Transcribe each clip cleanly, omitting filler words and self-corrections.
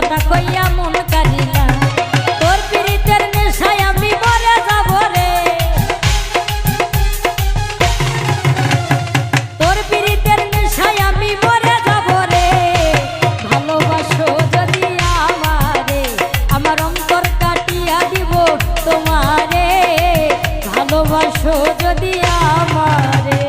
কথা কইয়া মন কাঁদিলা তোর পীড়িতের নেশায় আমি মরে যাব রে তোর পীড়িতের নেশায় আমি মরে যাব রে ভালোবাসো যদি আমারে আমার অন্তর কাটিয়া দিব তোমারে ভালোবাসো যদি আমারে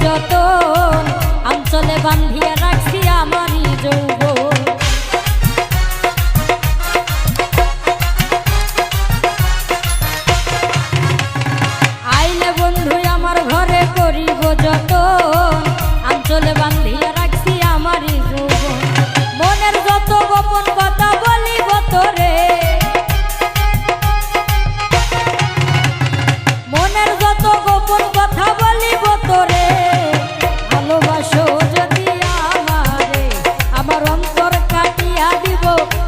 যতন অঞ্চলে বান্ধিয়া রাখছি আমারই যৌবন আইলে বন্ধু আমার ঘরে করিব যতন অঞ্চলে বান্ধিয়া রাখছি আমারই যৌবন মনের যত গোপন কথা বলিব তোরে মনের যত গোপন কথা বলিব তোরে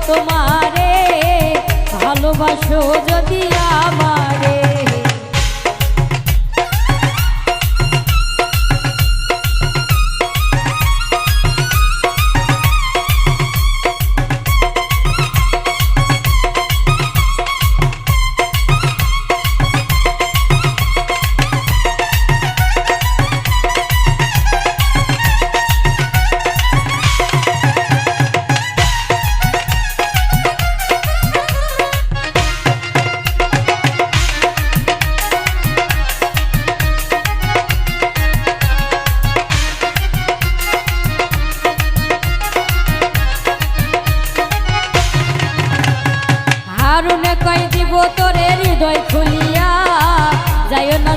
তোমারে ভালোবাসো যদি আমারে হারুনে কই দিব তোরে হৃদয় খুলিয়া যাইও না